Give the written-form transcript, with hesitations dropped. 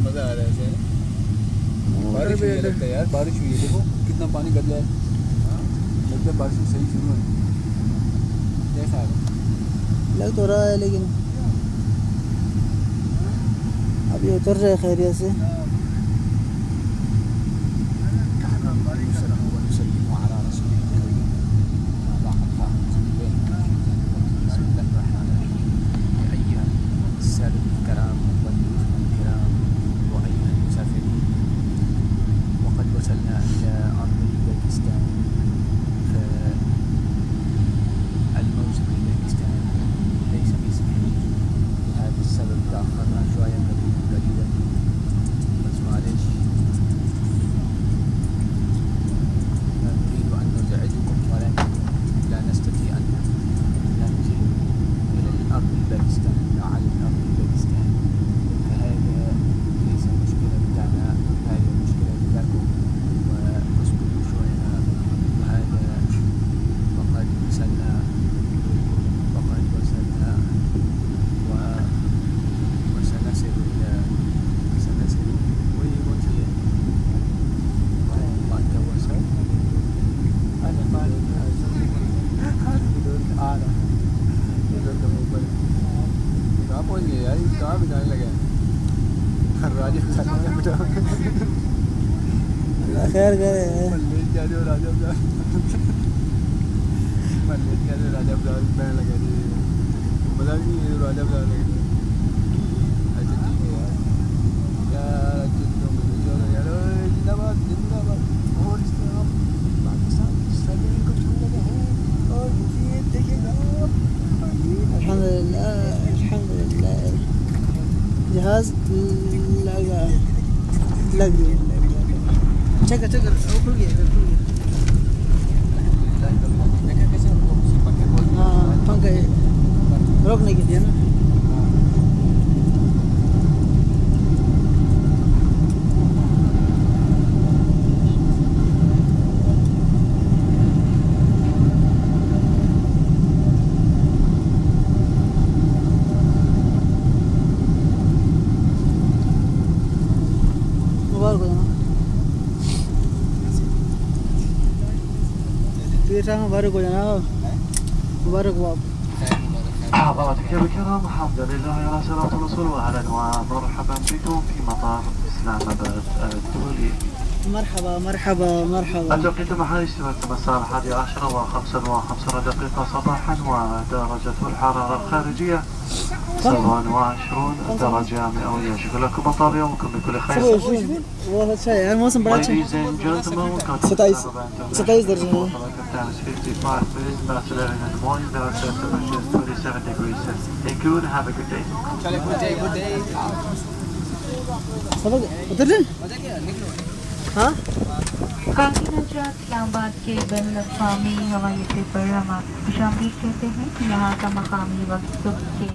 मज़ा आ रहा है ऐसे। बारिश हुई है लगता है यार, बारिश हुई है, देखो कितना पानी गदला है। लगता है बारिश सही शुरू है। कैसा है? लग तो रहा है लेकिन अभी उतर रहे खैरियत से। कहाँ बिठाने लगे राजा खैर करे राजा लगे मजा भी नहीं है राजा लगे। अच्छा ठीक है यार, यार जिंदाबाद जिंदाबाद। और इस तरह पाकिस्तान सर्दियों को छूने लगे हैं और ये देखिएगा अल्हम्दुलिल्लाह अल्हम्दुलिल्लाह जहाज लग गया चेक खुल गया हाँ पंखा रोकने के लिए ना। मुबारक हो जाना मुबारक हो जाना मुबारक हो आप। حضراتك الكرام، الحمد لله على سلامة الوصول، واهلا ومرحبا بكم في مطار اسلام اباد الدولي. مرحبا مرحبا مرحبا. التوقيت المحلي استمرت مساء 11:55 صباحا، ودرجة الحرارة الخارجية 27 درجة مئوية. شكرا لكم مطار، يومكم بكل خير. والله شيء الموسم بड़ा अच्छा है। 27 درجة है। Have a good day. सबक उतर ले हाँ काकीनाजा इस्लामाबाद के बैनुल-अक़वामी हवाई अड्डे पर हम आपको खुशामदीद कहते हैं। यहाँ का मकामी वक्त सुबह के